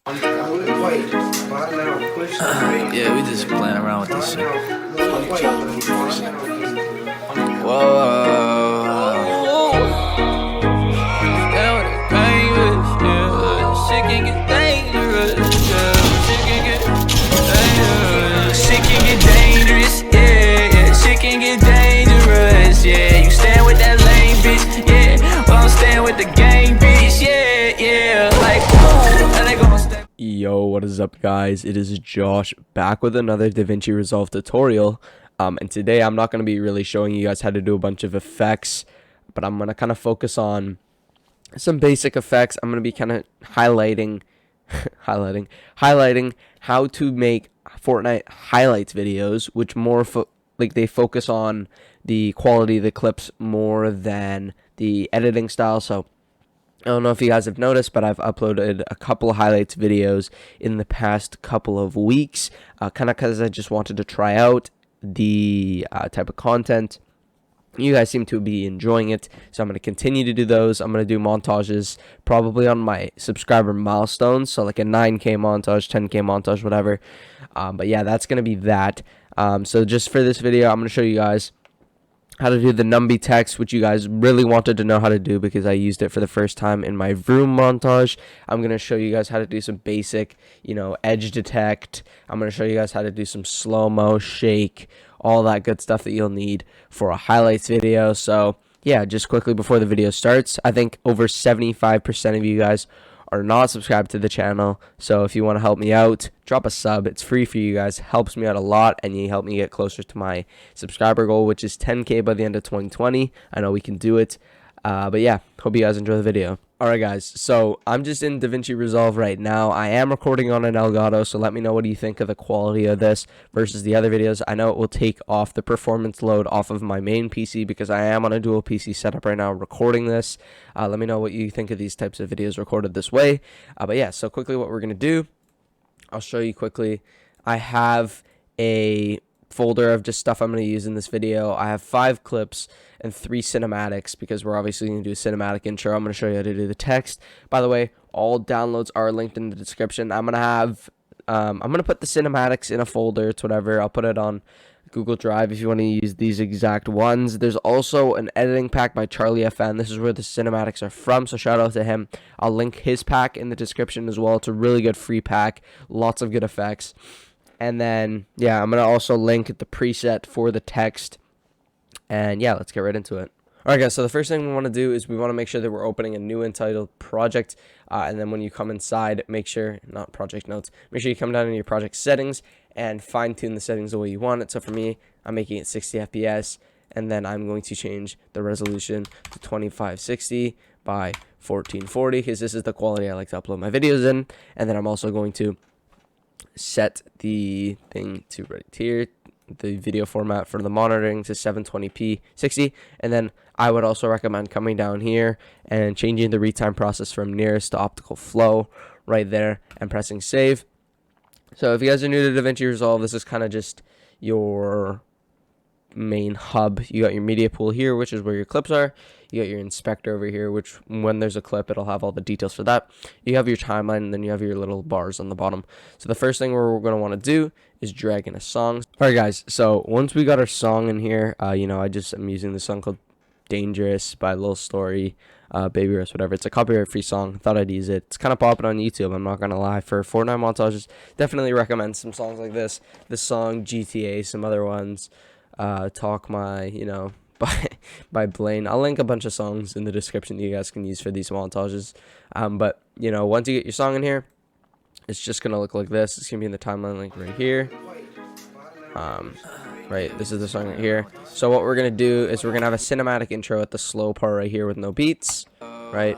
Yeah, we just playing around with this shit. Whoa. Shit can get dangerous. Shit can get dangerous. Yeah, shit can get dangerous. Yeah, you stand with that lame bitch. Yeah, well I'm staying with the gang bitch. Yeah, like, and they gonna stay. Yo, what is up, guys? It is Josh back with another Davinci Resolve tutorial. And today I'm not going to be really showing you guys how to do a bunch of effects, but I'm going to kind of focus on some basic effects. I'm going to be kind of highlighting how to make Fortnite highlights videos, which more they focus on the quality of the clips more than the editing style. So I don't know if you guys have noticed, but I've uploaded a couple of highlights videos in the past couple of weeks, kind of because I just wanted to try out the type of content. You guys seem to be enjoying it, so I'm going to continue to do those. I'm going to do montages probably on my subscriber milestones, so like a 9K montage, 10K montage, whatever. But yeah, that's going to be that. So just for this video, I'm going to show you guys how to do the Numby text, which you guys really wanted to know how to do because I used it for the first time in my Vroom montage. I'm going to show you guys how to do some basic, edge detect. I'm going to show you guys how to do some slow-mo, shake, all that good stuff that you'll need for a highlights video. So yeah, just quickly before the video starts, I think over 75% of you guys are not subscribed to the channel, so if you want to help me out, drop a sub. It's free for you guys, helps me out a lot, and you help me get closer to my subscriber goal, which is 10K by the end of 2020. I know we can do it. But yeah, hope you guys enjoy the video. Alright guys, so I'm just in Davinci Resolve right now. I am recording on an Elgato, so let me know what you think of the quality of this versus the other videos. I know it will take off the performance load off of my main PC because I am on a dual PC setup right now recording this. Let me know what you think of these types of videos recorded this way. But yeah, so quickly what we're going to do, I'll show you quickly. I have a folder of just stuff I'm going to use in this video. I have 5 clips and 3 cinematics because we're obviously going to do a cinematic intro. I'm going to show you how to do the text. By the way, all downloads are linked in the description. I'm going to put the cinematics in a folder. It's whatever. I'll put it on Google Drive if you want to use these exact ones. There's also an editing pack by Charlie FN. This is where the cinematics are from, so shout out to him. I'll link his pack in the description as well. It's a really good free pack. Lots of good effects. And then, yeah, I'm going to also link the preset for the text. And yeah, let's get right into it. Alright guys, so the first thing we want to do is we want to make sure that we're opening a new entitled project. And then when you come inside, make sure, not project notes, make sure you come down into your project settings and fine tune the settings the way you want it. So for me, I'm making it 60 FPS. And then I'm going to change the resolution to 2560 by 1440 because this is the quality I like to upload my videos in. And then I'm also going to set the thing to right here, the video format for the monitoring to 720p 60, and then I would also recommend coming down here and changing the retime process from nearest to optical flow right there and pressing save. So if you guys are new to Davinci Resolve, this is kind of just your main hub. You got your media pool here, which is where your clips are. You got your inspector over here, which when there's a clip, it'll have all the details for that. You have your timeline, and then you have your little bars on the bottom. So the first thing we're going to want to do is drag in a song. All right, guys. So once we got our song in here, I'm using this song called Dangerous by Lil Story, Baby Russ, whatever. It's a copyright-free song. Thought I'd use it. It's kind of popping on YouTube. I'm not going to lie. For Fortnite montages, definitely recommend some songs like this. This song, GTA, some other ones. Talk My, by Blaine. I'll link a bunch of songs in the description that you guys can use for these montages. But once you get your song in here, it's just gonna look like this. It's gonna be in the timeline link right here. Right, this is the song right here. So what we're gonna do is we're gonna have a cinematic intro at the slow part right here with no beats, right?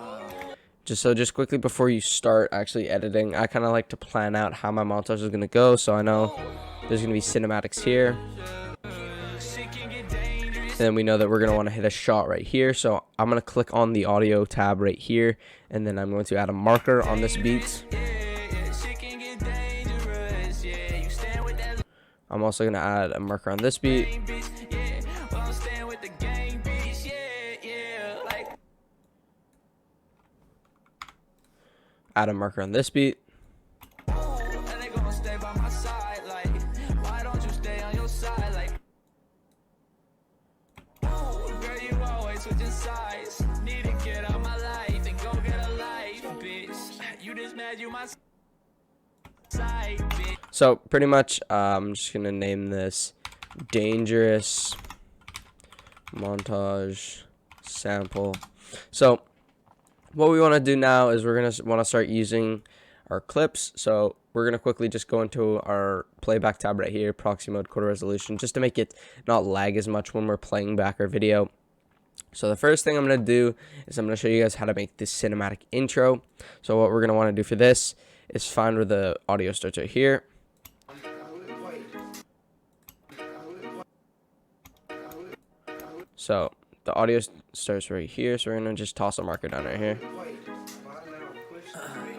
Just quickly before you start actually editing, I kind of like to plan out how my montage is gonna go. So I know there's gonna be cinematics here. And then we know that we're going to want to hit a shot right here. So I'm going to click on the audio tab right here. And then I'm going to add a marker on this beat. I'm also going to add a marker on this beat. Add a marker on this beat. size. Need to get out my life and go get a life, bitch. You just mad you my side, bitch. So pretty much, I'm just gonna name this dangerous montage sample. So what we want to do now is we're gonna want to start using our clips. So we're gonna quickly just go into our playback tab right here, proxy mode, quarter resolution, just to make it not lag as much when we're playing back our video. So the first thing I'm gonna do is I'm gonna show you guys how to make this cinematic intro. So what we're gonna want to do for this is find where the audio starts right here. So the audio starts right here, so we're gonna just toss a marker down right here.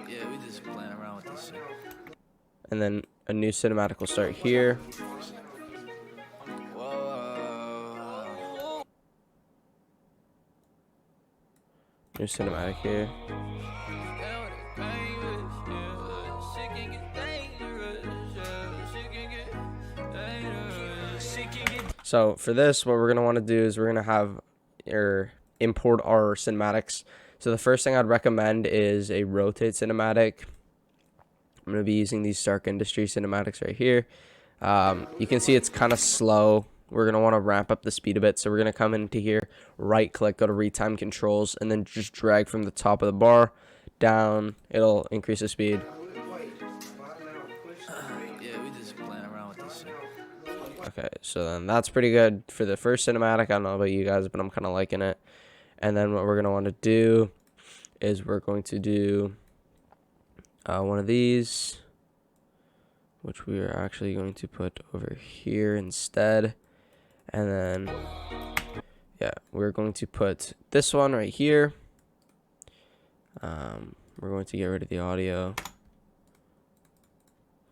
Yeah, we just playing around with this shit. And then a new cinematic will start here. Whoa. New cinematic here. So for this, what we're gonna want to do is we're gonna have import our cinematics. So the first thing I'd recommend is a rotate cinematic. I'm gonna be using these Stark Industry cinematics right here. You can see it's kind of slow. We're gonna want to ramp up the speed a bit. So we're gonna come into here, right click, go to retime controls, and then just drag from the top of the bar down. It'll increase the speed. Yeah, we just playing around with this shit. Okay, so then that's pretty good for the first cinematic. I don't know about you guys, but I'm kind of liking it. And then what we're going to want to do is we're going to do one of these, which we are actually going to put over here instead. And then, yeah, we're going to put this one right here. We're going to get rid of the audio.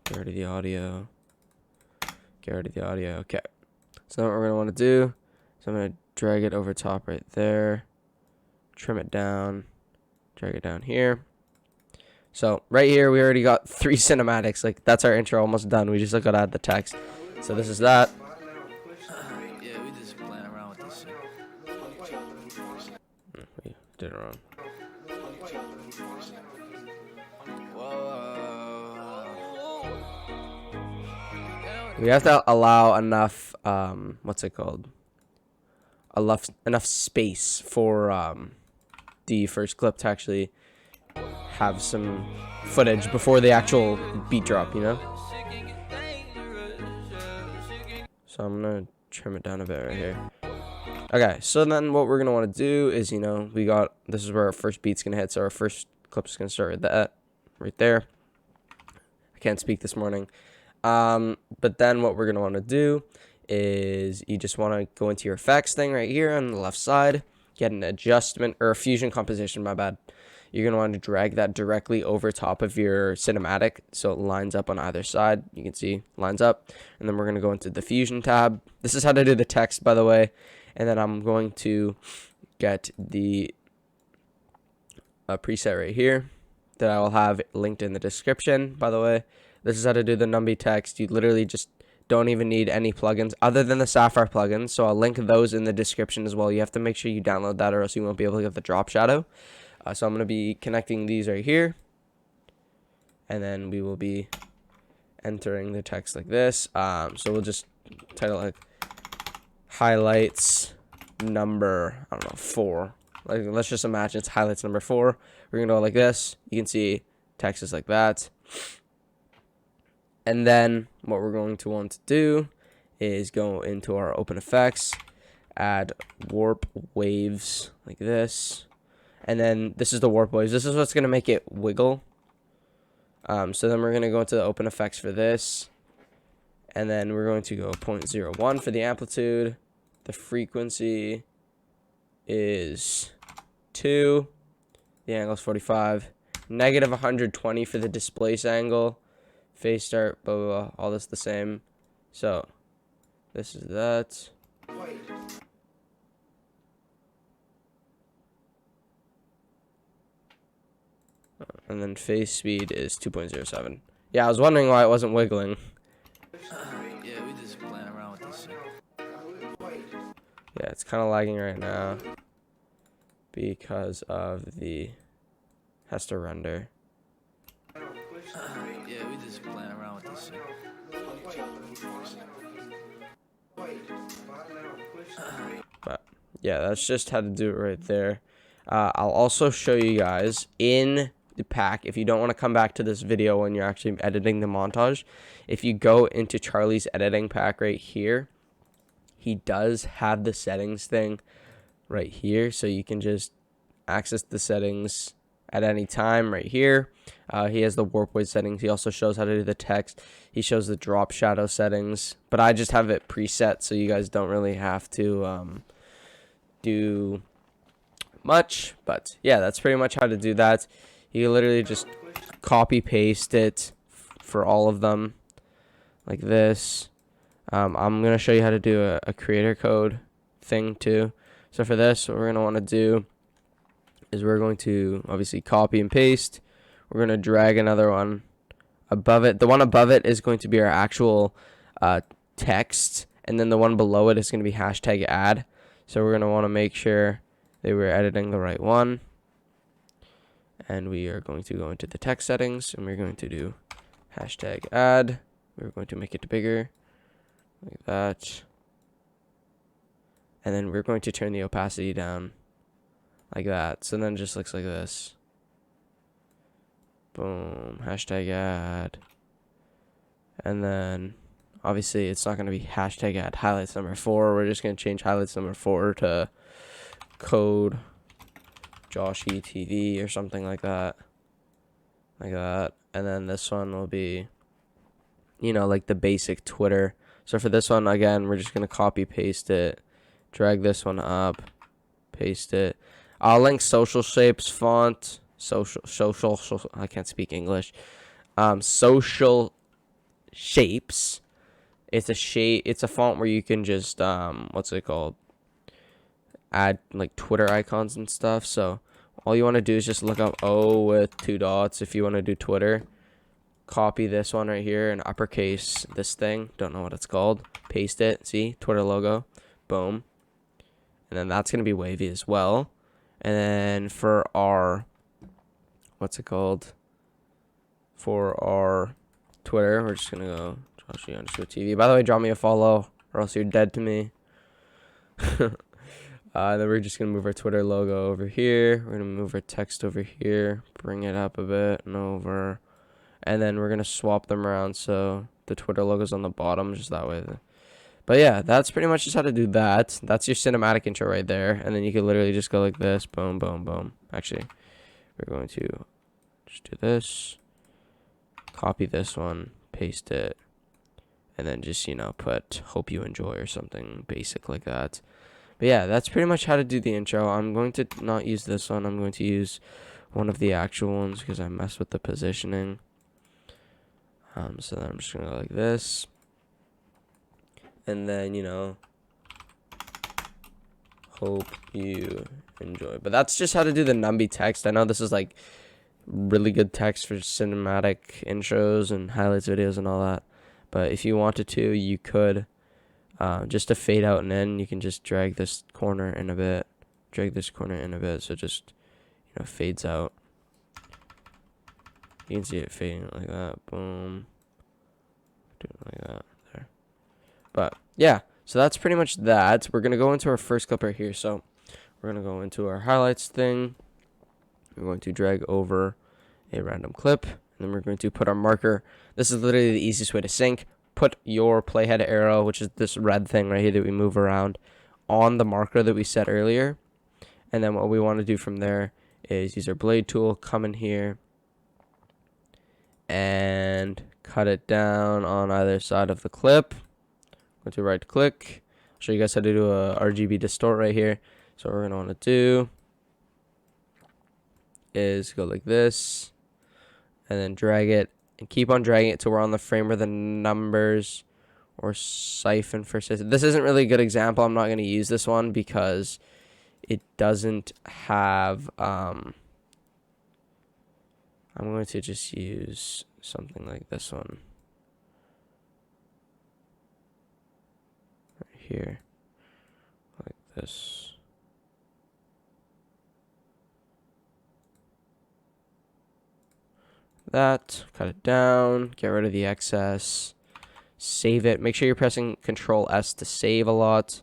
Get rid of the audio. Get rid of the audio. Okay. So now what we're going to want to do is I'm going to drag it over top right there. Trim it down. Drag it down here. So right here we already got 3 cinematics. Like that's our intro almost done. We just got to add the text. So this is that. Yeah, we just playing around with this shit. We did it wrong. We have to allow enough, what's it called? Enough space for the first clip to actually have some footage before the actual beat drop, you know? So I'm going to trim it down a bit right here. Okay, so then what we're going to want to do is, you know, this is where our first beat's going to hit, so our first clip's going to start with that right there. I can't speak this morning. But then what we're going to want to do is you just want to go into your effects thing right here on the left side, get an adjustment or a fusion composition, my bad. You're going to want to drag that directly over top of your cinematic so it lines up on either side. You can see lines up. And then we're going to go into the fusion tab. This is how to do the text, by the way. And then I'm going to get the preset right here that I will have linked in the description, by the way. This is how to do the Numby text. You literally just don't even need any plugins other than the Sapphire plugins. So I'll link those in the description as well. You have to make sure you download that or else you won't be able to get the drop shadow. So I'm going to be connecting these right here. And then we will be entering the text like this. So we'll just title it like highlights number, I don't know, 4. Like, let's just imagine it's highlights number 4. We're going to go like this. You can see text is like that. And then what we're going to want to do is go into our open effects, add warp waves like this. And then this is the warp waves. This is what's going to make it wiggle. So then we're going to go into the open effects for this. And then we're going to go 0.01 for the amplitude. The frequency is 2. The angle is 45. Negative 120 for the displace angle. Phase start, blah, blah, blah. All this the same. So this is that. And then phase speed is 2.07. Yeah, I was wondering why it wasn't wiggling. Yeah, we just playing around with this shit. Yeah, it's kind of lagging right now. because of the has to render. Yeah, we just playing around with this shit. But yeah, that's just how to do it right there. I'll also show you guys in the pack, if you don't want to come back to this video when you're actually editing the montage, if you go into Charlie's editing pack right here, he does have the settings thing right here, so you can just access the settings at any time right here. He has the warp weight settings. He also shows how to do the text. He shows the drop shadow settings, but I just have it preset, so you guys don't really have to do much. But yeah, that's pretty much how to do that. You literally just copy paste it for all of them like this. I'm gonna show you how to do a creator code thing too. So for this, what we're gonna want to do is we're going to obviously copy and paste. We're going to drag another one above it. The one above it is going to be our actual text, and then the one below it is going to be hashtag ad. So we're going to want to make sure that we're editing the right one. And we are going to go into the text settings, and we're going to do hashtag ad. We're going to make it bigger like that. And then we're going to turn the opacity down like that. So then it just looks like this. Boom. Hashtag ad. And then obviously it's not going to be hashtag ad highlights number 4. We're just going to change highlights number 4 to code joshyytv or something like that. Like that. And then this one will be, you know, like the basic Twitter. So for this one, again, we're just going to copy paste it. Drag this one up. Paste it. I'll link social shapes font. Social I can't speak English. Social shapes. It's a shape. It's a font where you can just what's it called? Add like Twitter icons and stuff. So all you want to do is just look up O with 2 dots if you want to do Twitter. Copy this one right here and uppercase this thing. Don't know what it's called. Paste it. See? Twitter logo. Boom. And then that's going to be Wavy as well. And then for our, what's it called? For our Twitter, we're just going to go joshyytv. By the way, drop me a follow or else you're dead to me. Then we're just going to move our Twitter logo over here. We're going to move our text over here. Bring it up a bit and over. And then we're going to swap them around so the Twitter logo's on the bottom, just that way. But yeah, that's pretty much just how to do that. That's your cinematic intro right there. And then you can literally just go like this. Boom, boom, boom. Actually, we're going to just do this. Copy this one. Paste it. And then just, you know, put hope you enjoy or something basic like that. But yeah, that's pretty much how to do the intro. I'm going to not use this one. I'm going to use one of the actual ones because I messed with the positioning. So then I'm just going to go like this. And then, you know, hope you enjoy. But that's just how to do the Numby text. I know this is like really good text for cinematic intros and highlights videos and all that. But if you wanted to, you could just to fade out and in, you can just drag this corner in a bit. Drag this corner in a bit so it just, you know, fades out. You can see it fading like that. Boom. Do it like that. There. But yeah, so that's pretty much that. We're going to go into our first clip right here. So we're going to go into our highlights thing. We're going to drag over a random clip. And then we're going to put our marker. This is literally the easiest way to sync. Put your playhead arrow, which is this red thing right here that we move around, on the marker that we set earlier. And then what we want to do from there is use our blade tool, come in here, and cut it down on either side of the clip. Go to right click. I'll show you guys how to do a RGB distort right here. So what we're going to want to do is go like this and then drag it and keep on dragging it till we're on the frame where the numbers or siphon for system. This isn't really a good example. I'm not going to use this one because it doesn't have I'm going to just use something like this one right here, like this. that, cut it down, get rid of the excess, save it. Make sure you're pressing Control S to save a lot.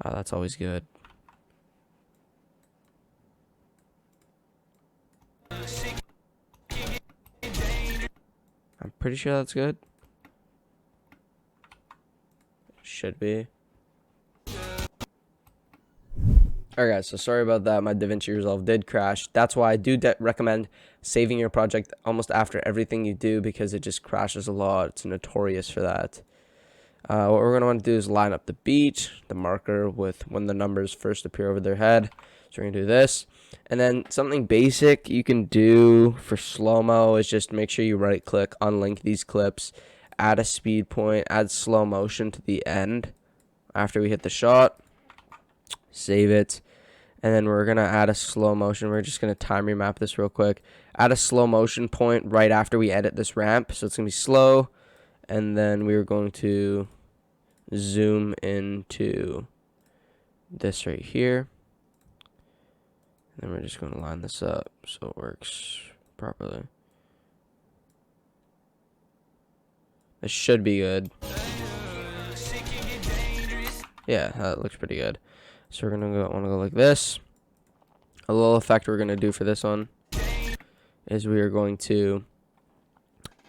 That's always good. I'm pretty sure that's good. Should be. Alright guys, so sorry about that. My Davinci Resolve did crash. That's why I do recommend saving your project almost after everything you do, because it just crashes a lot. It's notorious for that. What we're going to want to do is line up the beat, the marker, with when the numbers first appear over their head. So we're going to do this. And then something basic you can do for slow-mo is just make sure you right-click, unlink these clips, add a speed point, add slow motion to the end after we hit the shot. Save it. And then we're going to add a slow motion. We're just going to time remap this real quick. Add a slow motion point right after we edit this ramp. So it's going to be slow. And then we're going to zoom into this right here. And then we're just going to line this up so it works properly. This should be good. Yeah, that looks pretty good. So we're gonna want to go like this. A little effect we're gonna do for this one is we are going to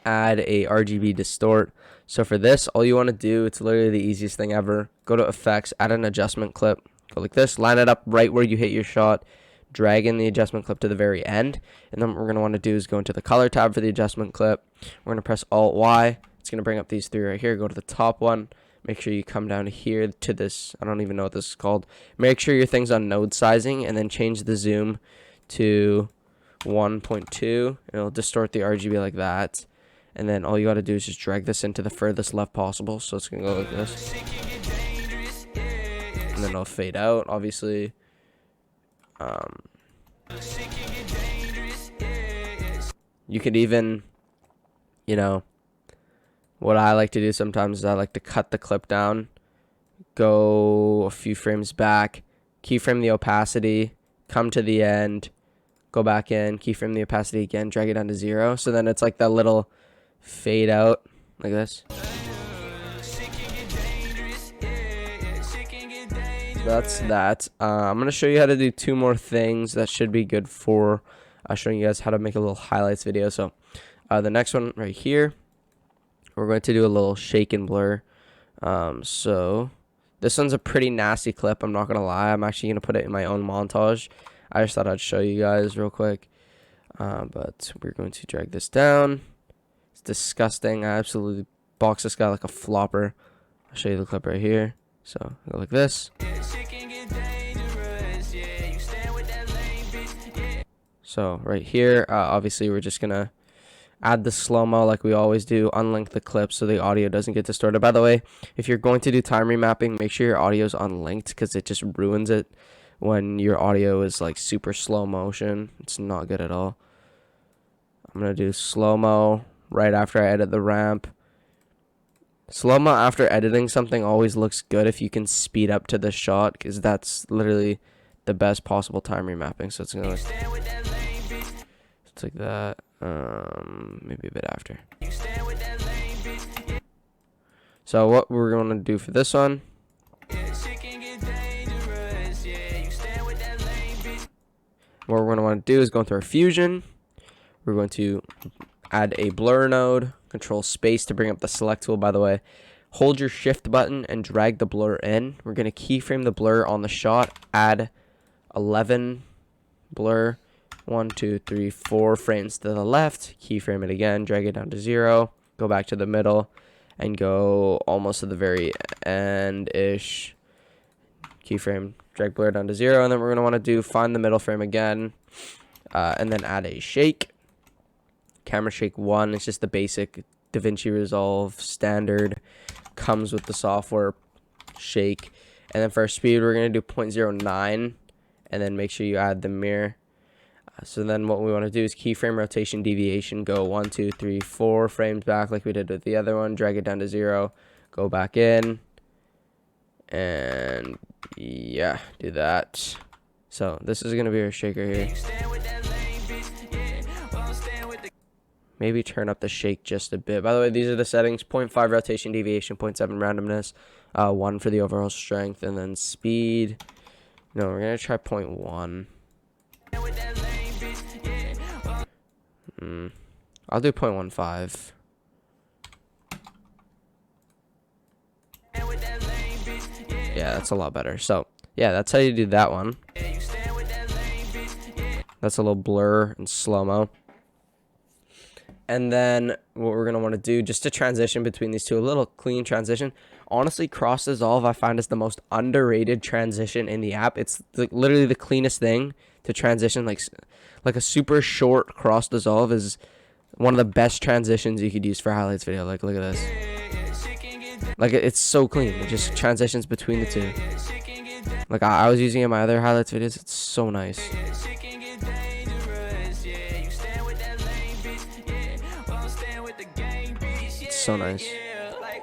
add a RGB distort. So for this, all you want to do, it's literally the easiest thing ever. Go to effects, add an adjustment clip, go like this, line it up right where you hit your shot, drag in the adjustment clip to the very end, and then what we're gonna want to do is go into the color tab for the adjustment clip. We're gonna press Alt Y. It's gonna bring up these three right here. Go to the top one. Make sure you come down here to this. I don't even know what this is called. Make sure your thing's on node sizing, and then change the zoom to 1.2. It'll distort the RGB like that. And then all you got to do is just drag this into the furthest left possible. So it's going to go like this. And then it'll fade out, obviously. You could even, you know, what I like to do sometimes is I like to cut the clip down, go a few frames back, keyframe the opacity, come to the end, go back in, keyframe the opacity again, drag it down to 0. So then it's like that little fade out like this. That's that. I'm going to show you how to do 2 more things that should be good for showing you guys how to make a little highlights video. So the next one right here, we're going to do a little shake and blur. So this one's a pretty nasty clip, I'm not going to lie. I'm actually going to put it in my own montage. I just thought I'd show you guys real quick. But we're going to drag this down. It's disgusting. I absolutely box this guy like a flopper. I'll show you the clip right here. So go like this. So right here, obviously we're just going to add the slow-mo like we always do, unlink the clip so the audio doesn't get distorted. By the way, if you're going to do time remapping, make sure your audio is unlinked, because it just ruins it when your audio is like super slow motion. It's not good at all. I'm going to do slow-mo right after I edit the ramp. Slow-mo after editing something always looks good if you can speed up to the shot, because that's literally the best possible time remapping. So it's going to it's like that. Maybe a bit after. So what we're going to do for this one, what we're going to want to do is go into our fusion. We're going to add a blur node, control space to bring up the select tool. By the way, hold your shift button and drag the blur in. We're going to keyframe the blur on the shot, add 11 blur, 1, 2, 3, 4 frames to the left, keyframe it again, drag it down to 0, go back to the middle, and go almost to the very end-ish, keyframe, drag blur down to 0, and then we're going to want to do find the middle frame again, and then add a shake, camera shake 1, it's just the basic Davinci Resolve standard, comes with the software shake, and then for our speed, we're going to do 0.09, and then make sure you add the mirror. So then what we want to do is keyframe rotation deviation, go 1, 2, 3, 4 frames back like we did with the other one, drag it down to 0, go back in, and yeah, do that. So this is going to be our shaker here. maybe turn up the shake just a bit. By the way, these are the settings: 0.5 rotation deviation, 0.7 randomness, 1 for the overall strength, and then speed. No, we're gonna try 0.1. I'll do 0.15. Yeah, that's a lot better. So yeah, that's how you do that one. That's a little blur and slow-mo. And then what we're going to want to do, just to transition between these two, a little clean transition. Honestly, cross dissolve I find is the most underrated transition in the app. It's literally the cleanest thing to transition. Like a super short cross dissolve is one of the best transitions you could use for highlights video. Like, look at this. Like, it's so clean. It just transitions between the two. Like, I was using it in my other highlights videos. It's so nice. It's so nice.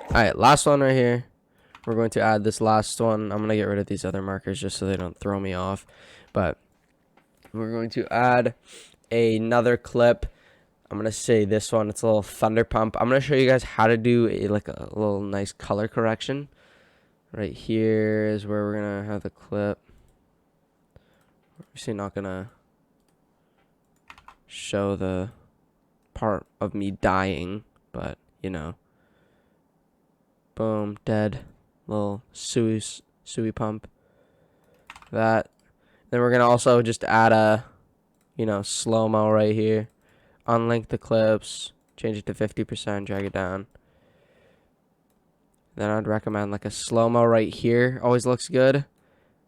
Alright, last one right here. We're going to add this last one. I'm going to get rid of these other markers just so they don't throw me off. But we're going to add another clip. I'm going to say this one. It's a little thunder pump. I'm going to show you guys how to do a little nice color correction. Right here is where we're going to have the clip. Obviously not going to show the part of me dying, but you know. Boom, dead. Little suey pump. That. Then we're gonna also just add a, slow-mo right here. Unlink the clips, change it to 50%, drag it down. Then I'd recommend like a slow-mo right here. Always looks good.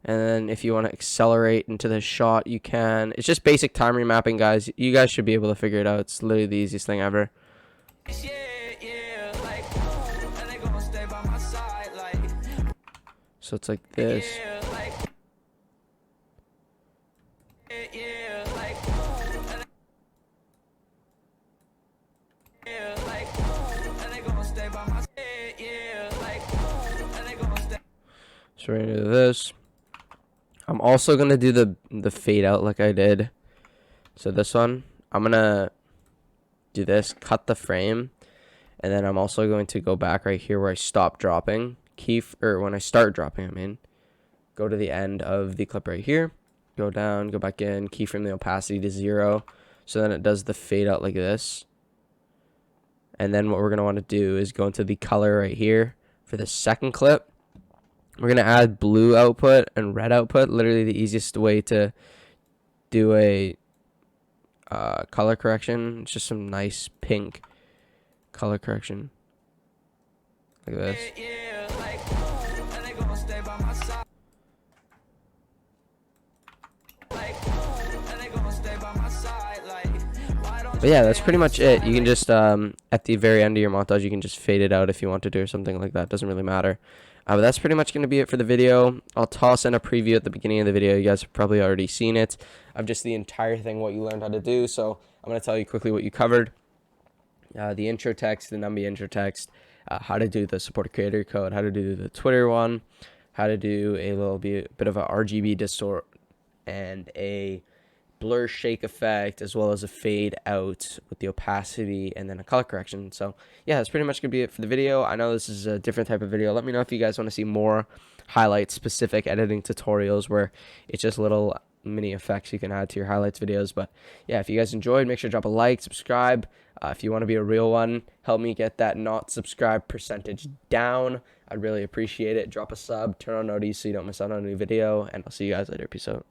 And then if you want to accelerate into the shot, you can. It's just basic time remapping, guys. You guys should be able to figure it out. It's literally the easiest thing ever. So it's like this. So we're gonna do this. I'm also gonna do the fade out like I did. So this one, I'm gonna do this, cut the frame, and then I'm also going to go back right here where I stop dropping. Or when I start dropping, I mean, go to the end of the clip right here, go down, go back in, keyframe the opacity to 0, so then it does the fade out like this. And then what we're gonna want to do is go into the color right here for the second clip. We're gonna add blue output and red output. Literally the easiest way to do a color correction. It's just some nice pink color correction like this. But yeah, that's pretty much it. You can just at the very end of your montage, you can just fade it out if you want to do or something like that. Doesn't really matter. But that's pretty much going to be it for the video. I'll toss in a preview at the beginning of the video. You guys have probably already seen it of just the entire thing, what you learned how to do. So I'm going to tell you quickly what you covered. The intro text, the Numby intro text, how to do the supported creator code, how to do the Twitter one, how to do a little bit of a RGB distort and a blur shake effect, as well as a fade out with the opacity and then a color correction. So yeah, that's pretty much gonna be it for the video. I know this is a different type of video. Let me know if you guys want to see more highlight specific editing tutorials where it's just little mini effects you can add to your highlights videos. But yeah, if you guys enjoyed, make sure to drop a like, subscribe. If you want to be a real one, help me get that not subscribed percentage down. I'd really appreciate it. Drop a sub, turn on notifications so you don't miss out on a new video, and I'll see you guys later. Peace out.